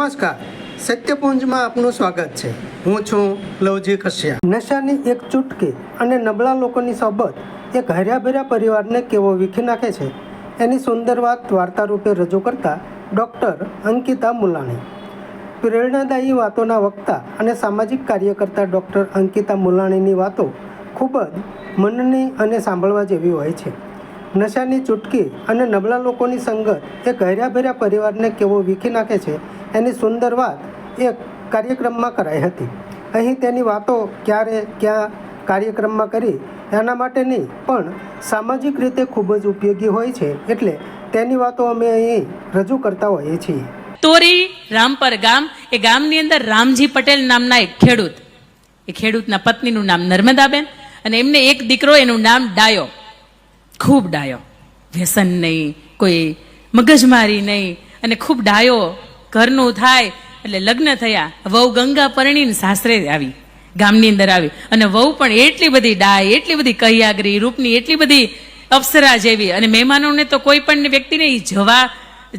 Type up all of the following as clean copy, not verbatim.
નમસ્કાર, સત્યપુંજમાં આપનું સ્વાગત છે. હું છું લવજી કશ્યા. નશાની એક ચૂટકી અને નબળા લોકોની સોબત એક હર્યાભર્યા પરિવારને કેવો વીખી નાખે છે એની સુંદર વાત વાર્તા રૂપે રજૂ કરતા ડૉક્ટર અંકિતા મુલાણી. પ્રેરણાદાયી વાતોના વક્તા અને સામાજિક કાર્યકર્તા ડૉક્ટર અંકિતા મુલાણીની વાતો ખૂબ જ મનની અને સાંભળવા જેવી હોય છે. નશાની ચૂટકી અને નબળા લોકોની સંગત એક હર્યાભર્યા પરિવારને કેવો વીખી નાખે છે એની સુંદર વાત એક કાર્યક્રમમાં કરાઈ હતી. અહીં તેની વાતો ક્યારે ક્યાં કાર્યક્રમમાં કરી એના માટે નહીં, પણ સામાજિક રીતે ખૂબ જ ઉપયોગી હોય છે, એટલે તેની વાતો અમે અહીં રજૂ કરતા હોઈએ છીએ. તોરી રામપર ગામ, એ ગામની અંદર રામજી પટેલ નામના એક ખેડૂત, એ ખેડૂતના પત્નીનું નામ નર્મદાબેન, અને એમને એક દીકરો, એનું નામ ડાયો, ખૂબ ડાયો, વ્યસન નહીં, કોઈ મગજમારી નહીં, અને ખૂબ ડાયો. ઘરનું થાય એટલે લગ્ન થયા, વહુ ગંગા પરણીને સાસરે આવી, ગામની અંદર આવી, અને વહુ પણ એટલી બધી ડાય, એટલી બધી કહિયાગરી, રૂપની એટલી બધી અપ્સરા જેવી, અને મહેમાનોને તો કોઈ પણ વ્યક્તિને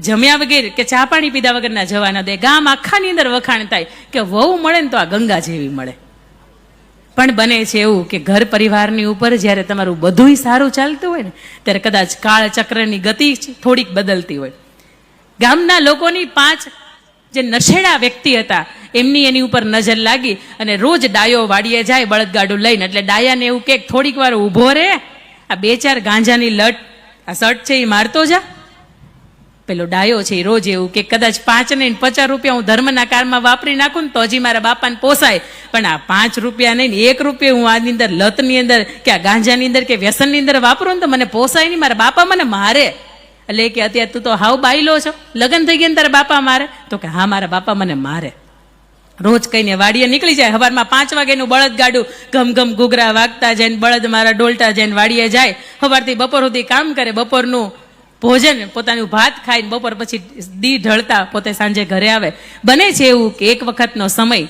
જમ્યા વગર કે ચા પાણી પીધા વગરના જવા ન દે. ગામ આખાની અંદર વખાણ થાય કે વહુ મળે ને તો આ ગંગા જેવી મળે. પણ બને છે એવું કે ઘર પરિવારની ઉપર જ્યારે તમારું બધુંય સારું ચાલતું હોય ને, ત્યારે કદાચ કાળ ચક્રની ગતિ થોડીક બદલતી હોય. ગામના લોકોની 5 જે નશેડા વ્યક્તિ હતા એમની એની ઉપર નજર લાગી, અને રોજ ડાયો વાડીએ જાય બળદગાડું લઈને, એટલે ડાયાને એવું કે થોડીક વાર ઊભો રહે, આ 2-4 ગાંજાની લટ, આ શર્ટ છે એ મારતો જા. પેલો ડાયો છે એ રોજ એવું કે કદાચ 5 ને 50 રૂપિયા હું ધર્મના કારમાં વાપરી નાખું ને તો હજી મારા બાપાને પોસાય, પણ આ 5 રૂપિયા નહીં, 1 રૂપિયા હું આની અંદર લતની અંદર કે આ ગાંજાની અંદર કે વ્યસનની અંદર વાપરું ને તો મને પોસાય નહીં, મારા બાપા મને મારે. એટલે કે અત્યારે તું તો હાવ બાયલો છો, લગ્ન થઈ ગયા ને તારા બાપા મારે? તો કે હા, મારા બાપા મને મારે. રોજ કહીને વાડીએ નીકળી જાય, સવારમાં 5 વાગ્યાનું બળદ ગાડું ઘમ ઘમ ઘૂઘરા વાગતા જાય ને બળદ મારા ડોલતા જાય ને વાડીએ જાય, સવારથી બપોર સુધી કામ કરે, બપોરનું ભોજન પોતાનું ભાત ખાઈને બપોર પછી દી ઢળતા પોતે સાંજે ઘરે આવે. બને છે એવું કે એક વખતનો સમય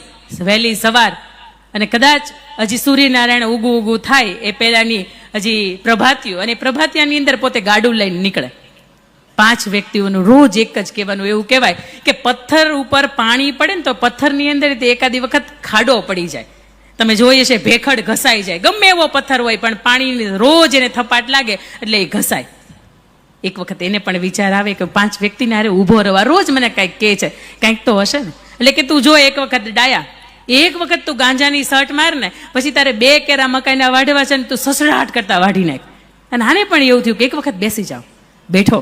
વહેલી સવાર, અને કદાચ હજી સૂર્યનારાયણ ઉગું થાય એ પહેલાની હજી પ્રભાતિયું, અને પ્રભાતિયાની અંદર પોતે ગાડું લઈને નીકળે. 5 વ્યક્તિઓનું રોજ એક જ કહેવાનું, એવું કહેવાય કે પથ્થર ઉપર પાણી પડે ને તો પથ્થરની અંદર એકાદી વખત ખાડો પડી જાય. તમે જોઈએ છે ભેખડ ઘસાઈ જાય, ગમે એવો પથ્થર હોય પણ પાણી રોજ એને થપાટ લાગે એટલે એ ઘસાય. એક વખત એને પણ વિચાર આવે કે 5 વ્યક્તિને હારે ઊભો રહેવા, રોજ મને કંઈક કહે છે, કંઈક તો હશે ને. એટલે કે તું જો એક વખત ડાયા, એક વખત તું ગાંજાની શર્ટ માર ને, પછી તારે 2 કેરા મકાઈના વાઢવા છે ને તું સસડાટ કરતા વાઢી નાખ. અને આને પણ એવું થયું કે એક વખત બેસી જાઓ. બેઠો,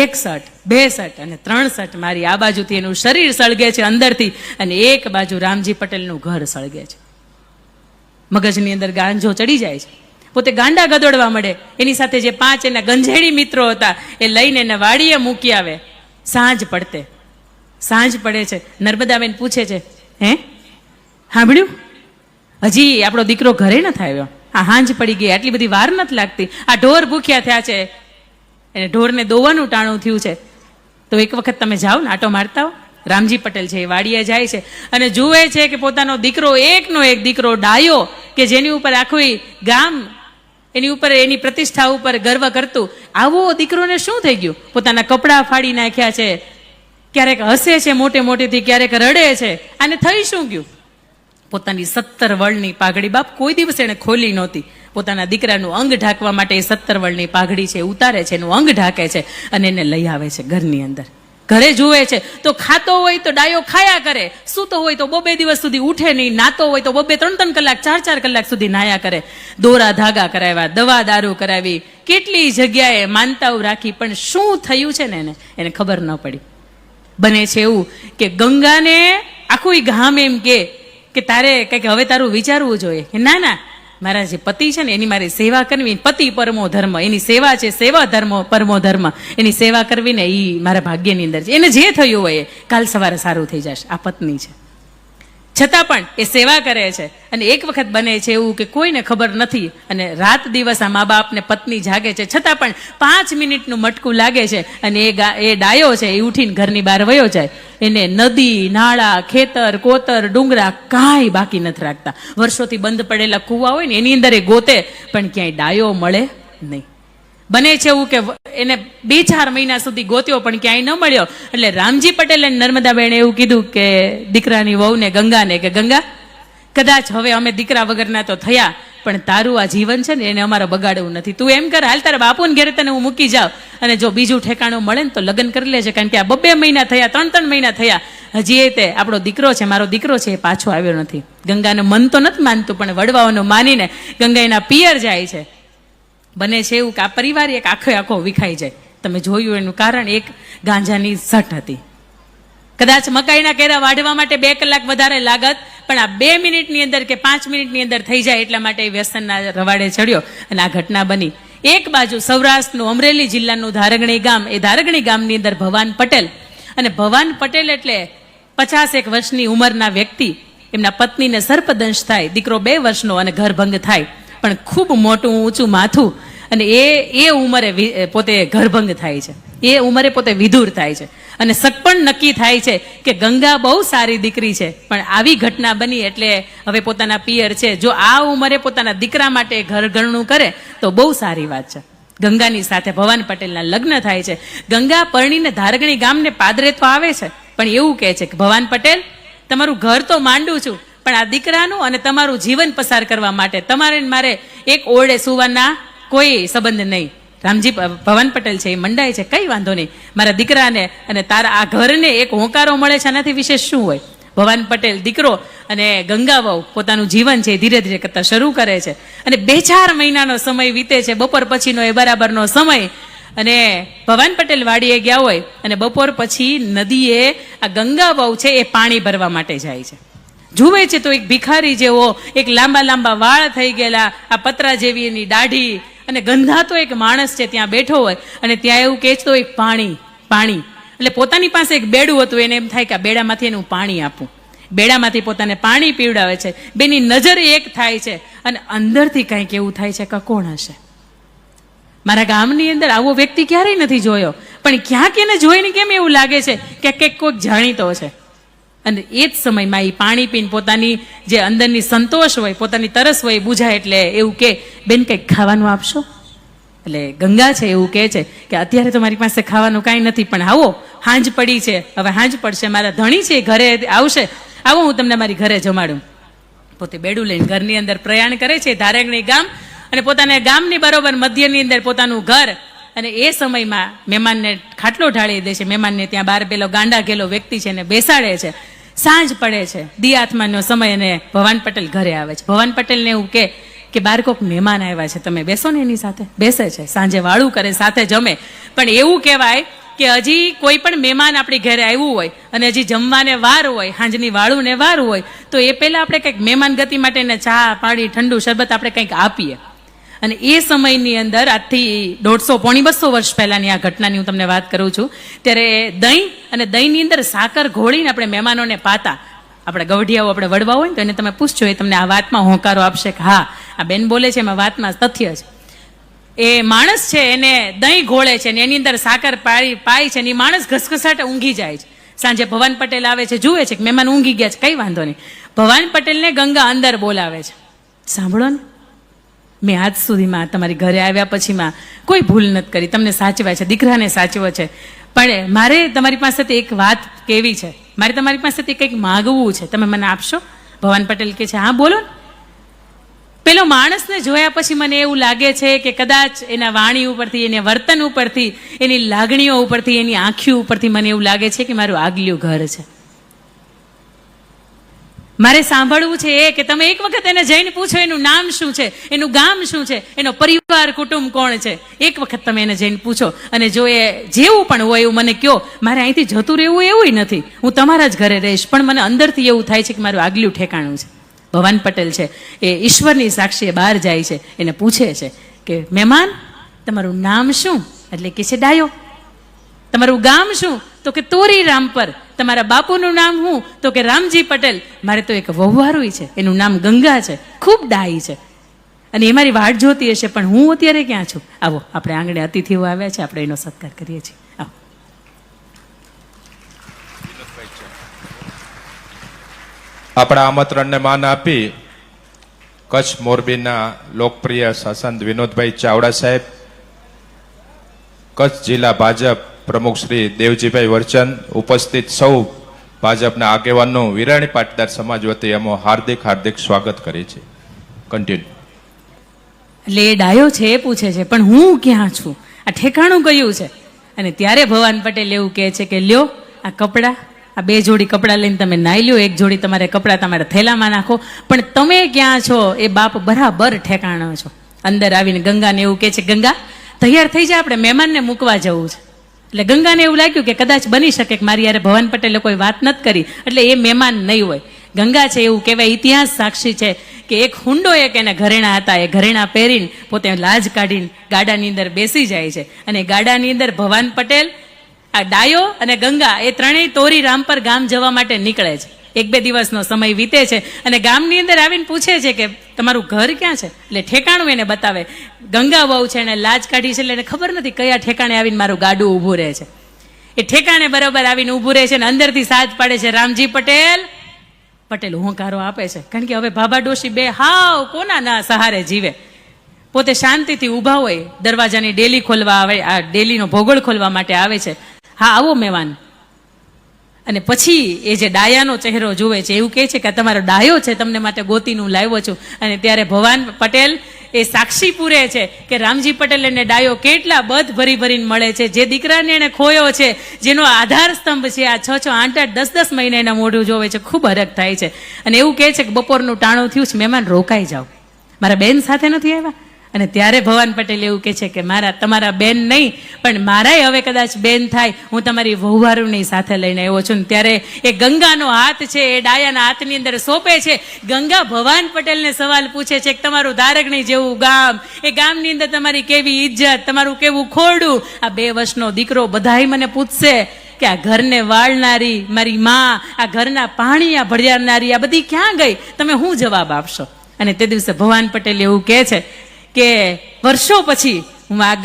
1 શર્ટ, 2 શર્ટ અને 3 શર્ટ મારી, આ બાજુથી એનું શરીર સળગે છે અંદરથી, અને એક બાજુ રામજી પટેલનું ઘર સળગે છે. મગજની અંદર ગાંજો ચડી જાય છે, પોતે ગાંડા ગદોડવા મળે. એની સાથે જે 5 એના ગંજેડી મિત્રો હતા એ લઈને એને વાડીએ મૂકી આવે. સાંજ પડે છે, નર્મદાબેન પૂછે છે, હે સાંભળ્યું, હજી આપણો દીકરો ઘરે નથી આવ્યો? આ હાંજ પડી ગઈ, આટલી બધી વાર નથી લાગતી, આ ઢોર ભૂખ્યા થયા છે, એને ઢોરને દોવાનું ટાણું થયું છે, તો એક વખત તમે જાઓ ને આટો મારતા હો. રામજી પટેલ છે એ વાડીએ જાય છે અને જુએ છે કે પોતાનો દીકરો, એકનો એક દીકરો ડાયો, કે જેની ઉપર આખું ગામ એની ઉપર, એની પ્રતિષ્ઠા ઉપર ગર્વ કરતું, આવો દીકરોને શું થઈ ગયું? પોતાના કપડાં ફાડી નાખ્યા છે, ક્યારેક હસે છે મોટે મોટેથી, ક્યારેક રડે છે. આને થઈ શું ગયું? પોતાની 17 વળની પાઘડી, બાપ કોઈ દિવસ એને ખોલી નહોતી, પોતાના દીકરાનું અંગ ઢાંકવા માટે 17 વળની પાઘડી છે ઉતારે છે, એનું અંગ ઢાંકે છે અને એને લઈ આવે છે ઘરની અંદર. ઘરે જુએ છે તો ખાતો હોય તો ડાયો ખાયા કરે, સૂતો હોય તો 2 દિવસ સુધી ઉઠે નહીં, નાતો હોય તો 2-3 કલાક, 4 કલાક સુધી નાયા કરે. દોરા ધાગા કરાવ્યા, દવા દારૂ કરાવી, કેટલી જગ્યાએ માનતાઓ રાખી, પણ શું થયું છે ને એને ખબર ન પડી. બને છે એવું કે ગંગાને આખું ગામ એમ કે તારે કંઈક હવે તારું વિચારવું જોઈએ. ના, મારા જે પતિ છે ને એની મારી સેવા કરવી, પતિ પરમો ધર્મ, એની સેવા છે, સેવા ધર્મ પરમો ધર્મ, એની સેવા કરવી ને એ મારા ભાગ્યની અંદર છે. એને જે થયું હોય એ કાલ સવારે સારું થઈ જશે. આ પત્ની છે, છતાં પણ એ સેવા કરે છે. અને એક વખત બને છે એવું કે કોઈને ખબર નથી, અને રાત દિવસ આ મા બાપને પત્ની જાગે છે, છતાં પણ 5 મિનિટનું મટકું લાગે છે, અને એ ડાયો છે એ ઉઠીને ઘરની બહાર વયો જાય. એને નદી, નાળા, ખેતર, કોતર, ડુંગરા કાંઈ બાકી નથી રાખતા. વર્ષોથી બંધ પડેલા કૂવા હોય ને એની અંદર એ ગોતે, પણ ક્યાંય ડાયો મળે નહીં. બને છે એવું કે એને 2-4 મહિના સુધી ગોત્યો પણ ક્યાંય ન મળ્યો. એટલે રામજી પટેલ અને નર્મદાબેન એવું કીધું કે દીકરાની વહુને ગંગાને કે ગંગા, કદાચ હવે અમે દીકરા વગરના તો થયા, પણ તારું આ જીવન છે ને એને અમારે બગાડવું નથી. તું એમ કર, હાલ તારા બાપુને ઘેરે તને હું મૂકી જાઉં, અને જો બીજું ઠેકાણું મળે ને તો લગ્ન કરી લેજે, કારણ કે આ 2 મહિના થયા, 3 મહિના થયા, હજી એ તે આપણો દીકરો છે, મારો દીકરો છે, એ પાછો આવ્યો નથી. ગંગાનું મન તો નથી માનતું, પણ વડવાઓનું માનીને ગંગા એના પિયર જાય છે. બને છે એવું કે આ પરિવાર એક આખો વિખાઈ જાય. તમે જોયું એનું કારણ એક ગાંજાની સટ હતી. કદાચ મકાઈના કેરા વાઢવા માટે 2 કલાક વધારે લાગત, પણ આ 2 મિનિટની અંદર કે 5 મિનિટની અંદર થઈ જાય એટલા માટે એ વ્યસનના રવાડે ચડ્યો અને આ ઘટના બની. એક બાજુ સૌરાષ્ટ્રનું અમરેલી જિલ્લાનું ધારગણી ગામ, એ ધારગણી ગામની અંદર ભવાન પટેલ, અને ભવાન પટેલ એટલે 50 વર્ષની ઉંમરના વ્યક્તિ, એમના પત્નીને સર્પદંશ થાય, દીકરો 2 વર્ષનો અને ઘરભંગ થાય, પણ ખૂબ મોટું ઊંચું માથું, અને એ ઉંમરે પોતે ઘરભંગ થાય છે, એ ઉંમરે પોતે વિધુર થાય છે, અને સગપણ નક્કી થાય છે કે ગંગા બહુ સારી દીકરી છે, પણ આવી ઘટના બની એટલે હવે પોતાના પિયર છે, જો આ ઉંમરે પોતાના દીકરા માટે ઘર ઘરણું કરે તો બહુ સારી વાત છે. ગંગાની સાથે ભવાન પટેલના લગ્ન થાય છે. ગંગા પરણીને ધારગણી ગામને પાદરે તો આવે છે, પણ એવું કહે છે કે ભવાન પટેલ, તમારું ઘર તો માંડું છું, પણ આ દીકરાનું અને તમારું જીવન પસાર કરવા માટે તમારે મારે એક ઓરડે સુવાના કોઈ સંબંધ નહીં. રામજી ભવાન પટેલ છે એ મંડાય છે, કઈ વાંધો નહીં, મારા દીકરાને અને તારા આ ઘરને એક હોંકારો મળે છે, આનાથી વિશેષ શું હોય. ભવાન પટેલ દીકરો અને ગંગા વહુ પોતાનું જીવન છે ધીરે ધીરે કરતા શરૂ કરે છે, અને 2-4 મહિનાનો સમય વીતે છે, બપોર પછીનો એ બરાબરનો સમય, અને ભવાન પટેલ વાડીએ ગયા હોય અને બપોર પછી નદીએ આ ગંગા વહુ છે એ પાણી ભરવા માટે જાય છે. જુએ છે તો એક ભિખારી જેવો, એક લાંબા વાળ થઈ ગયેલા, આ પતરા જેવી એની દાઢી, અને ગંધાતો એક માણસ છે ત્યાં બેઠો હોય, અને ત્યાં એવું કહેતો હોય પાણી. એટલે પોતાની પાસે એક બેડું હતું, એને એમ થાય કે આ બેડામાંથી એને હું પાણી આપું. બેડામાંથી પોતાને પાણી પીવડાવે છે. બેની નજર એક થાય છે, અને અંદરથી કંઈક એવું થાય છે કે કોણ હશે. મારા ગામની અંદર આવો વ્યક્તિ ક્યારેય નથી જોયો, પણ ક્યાંક એને જોઈને કેમ એવું લાગે છે કે કંઈક કોઈક જાણીતો છે. અને એ જ સમયમાં એ પાણી પીને પોતાની જે અંદરની સંતોષ હોય, પોતાની તરસ હોય એ બુઝાય, એટલે એવું કે બેન કંઈક ખાવાનું આપશો. એટલે ગંગા છે એવું કહે છે કે અત્યારે તો મારી પાસે ખાવાનું કાંઈ નથી, પણ આવો, હાંજ પડી છે, હવે હાંજ પડશે, મારા ધણી છે ઘરે આવશે, આવો હું તમને મારી ઘરે જમાડું. પોતે બેડું લઈને ઘરની અંદર પ્રયાણ કરે છે, ધારગણી ગામ, અને પોતાના ગામની બરોબર મધ્યની અંદર પોતાનું ઘર, અને એ સમયમાં મહેમાનને ખાટલો ઢાળી દે છે. મહેમાનને ત્યાં બહાર પેલો ગાંડા ગેલો વ્યક્તિ છે એને બેસાડે છે. સાંજ પડે છે, દિયાત્માનો સમય, અને ભવાન પટેલ ઘરે આવે છે. ભવાન પટેલને એવું કે બાર કોક મહેમાન આવ્યા છે, તમે બેસો ને એની સાથે. બેસે છે, સાંજે વાળું કરે, સાથે જમે. પણ એવું કહેવાય કે હજી કોઈ પણ મહેમાન આપણી ઘરે આવ્યું હોય અને હજી જમવાને વાર હોય, હાંજની વાળું ને વાર હોય, તો એ પહેલા આપણે કંઈક મહેમાન ગતિ માટે એને ચા, પાણી, ઠંડુ શરબત આપણે કંઈક આપીએ. અને એ સમયની અંદર આજથી 150-200 વર્ષ પહેલાની આ ઘટનાની હું તમને વાત કરું છું. ત્યારે દહીં અને દહીંની અંદર સાકર ઘોળીને આપણે મહેમાનોને પાતા. આપણે ગવઢિયાઓ આપણે વડવા હોય ને તો એને તમે પૂછજો, એ તમને આ વાતમાં હોંકારો આપશે કે હા, આ બેન બોલે છે એમાં વાતમાં તથ્ય છે. એ માણસ છે એને દહીં ઘોળે છે ને એની અંદર સાકર પાય છે, ને એ માણસ ઘસઘસાટે ઊંઘી જાય છે. સાંજે ભવાન પટેલ આવે છે, જુએ છે કે મહેમાન ઊંઘી ગયા છે, કઈ વાંધો નહીં. ભવાન પટેલને ગંગા અંદર બોલાવે છે. સાંભળો ને, મેં આજ સુધીમાં તમારી ઘરે આવ્યા પછીમાં કોઈ ભૂલ નથી કરી, તમને સાચવા છે, દીકરાને સાચવો છે, પણ મારે તમારી પાસેથી એક વાત કેવી છે, મારે તમારી પાસેથી કંઈક માગવું છે, તમે મને આપશો? ભવાન પટેલ કહે છે હા બોલો. પેલો માણસને જોયા પછી મને એવું લાગે છે કે કદાચ એના વાણી ઉપરથી, એના વર્તન ઉપરથી, એની લાગણીઓ ઉપરથી, એની આંખીઓ ઉપરથી મને એવું લાગે છે કે મારું આગલું ઘર છે. મારે સાંભળવું છે એ કે તમે એક વખત એને જઈને પૂછો એનું નામ શું છે, એનું ગામ શું છે, એનો પરિવાર કુટુંબ કોણ છે. એક વખત તમે એને જઈને પૂછો, અને જો એ જેવું પણ હોય એવું મને કહો. મારે અહીંથી જતું રહેવું એવું નથી, હું તમારા જ ઘરે રહીશ, પણ મને અંદરથી એવું થાય છે કે મારું આગલું ઠેકાણું છે. ભવાન પટેલ છે એ ઈશ્વરની સાક્ષીએ બહાર જાય છે, એને પૂછે છે કે મહેમાન તમારું નામ શું? એટલે કે છે ડાયો. તમારું ગામ શું? તો કે તોરી રામપર. તમારા બાપુનું નામ શું? તો કે રામજી પટેલ. મારે તો એક વહુવારું છે, એનું નામ ગંગા છે, ખૂબ ડાઈ છે, અને એ મારી વાટ જોતી હશે, પણ હું અત્યારે ક્યાં છું? આવો, આપણે આંગણે અતિથિઓ આવ્યા છે, આપણે એનો સત્કાર કરીએ છીએ. આવો. આપણા આમંત્રણને માન આપી કચ્છ મોરબીના લોકપ્રિય શાસન વિનોદભાઈ ચાવડા સાહેબ, કચ્છ જિલ્લા ભાજપ પ્રમુખ શ્રી દેવજીભાઈ વરચંદ, ઉપસ્થિત સૌ ભાજપના આગેવાનો, વિરાણી પાટીદાર સમાજ વતી અમે હાર્દિક સ્વાગત કરીએ છીએ. કન્ટિન્યુ. એટલે એ ડાયો છે એ પૂછે છે પણ હું ક્યાં છું, આ ઠેકાણું કયું છે? અને ત્યારે ભવાન પટેલ એવું કહે છે કે લ્યો આ કપડાં, આ 2 જોડી કપડાં લઈને તમે નાઈ લ્યો, 1 જોડી તમારે કપડાં તમારા થેલામાં નાખો, પણ તમે ક્યાં છો એ બાપ બરાબર ઠેકાણો છો. અંદર આવીને ગંગાને એવું કહે છે, ગંગા તૈયાર થઈ જાય, આપણે મહેમાનને મૂકવા જવું છે. એટલે ગંગાને એવું લાગ્યું કે કદાચ બની શકે કે મારી યારે ભવાન પટેલે કોઈ વાત નથી કરી, એટલે એ મહેમાન નહીં હોય. ગંગા છે એવું કહેવાય, ઇતિહાસ સાક્ષી છે કે એક હુંડો એક એને ઘરેણા હતા, એ ઘરેણા પહેરીને પોતે લાજ કાઢીને ગાડાની અંદર બેસી જાય છે. અને ગાડાની અંદર ભવાન પટેલ, આ ડાયો અને ગંગા એ ત્રણેય તોરી રામપર ગામ જવા માટે નીકળે છે. 1-2 દિવસનો સમય વીતે છે અને ગામની અંદર આવીને પૂછે છે કે તમારું ઘર ક્યાં છે? એટલે ઠેકાણું એને બતાવે. ગંગા વહુ છે, એને લાજ કાઢી છે એટલે એને ખબર નથી કયા ઠેકાણે આવીને મારું ગાડું ઊભું રહે છે. એ ઠેકાણે બરાબર આવીને ઊભું રહે છે અને અંદરથી સાજ પાડે છે, રામજી પટેલ. પટેલ હોંકારો આપે છે, કારણ કે હવે ભાભા ડોશી બે હાવ કોના ના સહારે જીવે. પોતે શાંતિથી ઊભા હોય, દરવાજાની ડેલી ખોલવા આવે, આ ડેલીનો ભોગોળ ખોલવા માટે આવે છે. હા આવો મહેમાન. અને પછી એ જે ડાયાનો ચહેરો જુએ છે, એવું કહે છે કે તમારો ડાયો છે, તમને માટે ગોતીનું લાવ્યો છું. અને ત્યારે ભવાન પટેલ એ સાક્ષી પૂરે છે કે રામજી પટેલ એને ડાયો કેટલા બધ ભરીને મળે છે. જે દીકરાને એને ખોયો છે, જેનો આધાર સ્તંભ છે, આ 6-6, 8-8, 10-10 મહિને એના મોઢું જોવે છે, ખૂબ હરખ થાય છે. અને એવું કહે છે કે બપોરનું ટાણું થયું છે, મહેમાન રોકાઈ જાઓ, મારા બેન સાથે નથી આવ્યા. અને ત્યારે ભવાન પટેલ એવું કહે છે કે તમારા બેન નહીં પણ મારાય હવે કદાચ બેન થાય, હું તમારી વહુવારુની સાથે લઈને આવ્યો છું. ત્યારે એ ગંગાનો હાથ છે એ ડાયાના હાથની અંદર સોંપે છે. ગંગા ભવાન પટેલને સવાલ પૂછે છે કે તમારું ધારગણી જેવું ગામ, એ ગામની અંદર તમારી કેવી ઇજ્જત, તમારું કેવું ખોરડું, આ 2 વર્ષનો દીકરો બધાય મને પૂછશે કે આ ઘરને વાળનારી મારી માં, આ ઘરના પાણી ભળિયારનારી આ બધી ક્યાં ગઈ, તમે શું જવાબ આપશો? અને તે દિવસે ભવાન પટેલ એવું કહે છે કે વર્ષો પછી હું આ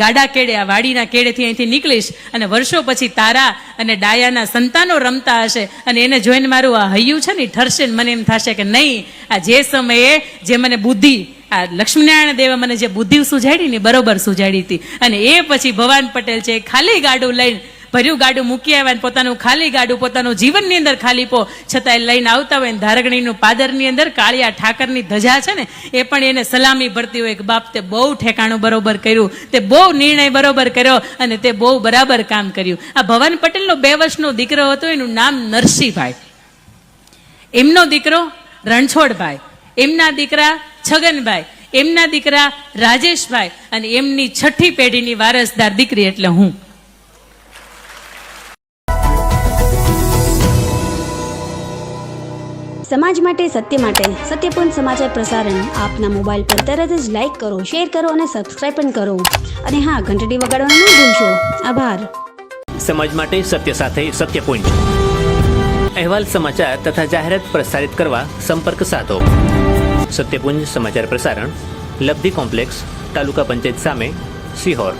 ગાડા કેડે, આ વાડીના કેડેથી અહીંથી નીકળીશ અને વર્ષો પછી તારા અને ડાયાના સંતાનો રમતા હશે અને એને જોઈને મારું આ હૈયું છે ને ઠરશે ને મને એમ થશે કે નહીં, આ જે સમયે જે મને બુદ્ધિ, આ લક્ષ્મીનારાયણ દેવે મને જે બુદ્ધિ સુજાડી ને બરોબર સુજાડી હતી. અને એ પછી ભવાન પટેલ છે ખાલી ગાડું લઈને, ભર્યું ગાડું મૂકી આવ્યા, પોતાનું ખાલી ગાડું, પોતાનું જીવનની અંદર ખાલીપો છતાંય લઈને આવતા હોય. ધારગણીનું પાદરની અંદર કાળિયા ઠાકરની ધજા છે ને એ પણ એને સલામી ભરતી હોય કે બાપ તે બહુ ઠેકાણું બરોબર કર્યું, તે બહુ નિર્ણય બરોબર કર્યો અને તે બહુ બરાબર કામ કર્યું. આ ભવાન પટેલનો 2 વર્ષનો દીકરો હતો, એનું નામ નરસિંહભાઈ. એમનો દીકરો રણછોડભાઈ, એમના દીકરા છગનભાઈ, એમના દીકરા રાજેશભાઈ અને એમની 6ઠી પેઢીની વારસદાર દીકરી એટલે હું. સમાજ માટે, સત્ય માટે, સત્યપૂર્ણ સમાચાર પ્રસારણ આપના મોબાઈલ પર તરત જ લાઈક કરો, શેર કરો અને સબસ્ક્રાઇબ પણ કરો. અને હા, ઘંટડી વગાડવાનું ન ભૂલશો. આભાર. સમાજ માટે સત્ય સાથે સત્યપુંજ. અહેવાલ, સમાચાર તથા જાહેરાત પ્રસારિત કરવા સંપર્ક સાધો. સત્યપુંજ સમાચાર પ્રસારણ, લબ્ધિ કોમ્પ્લેક્સ, તાલુકા પંચાયત સામે, સિહોર.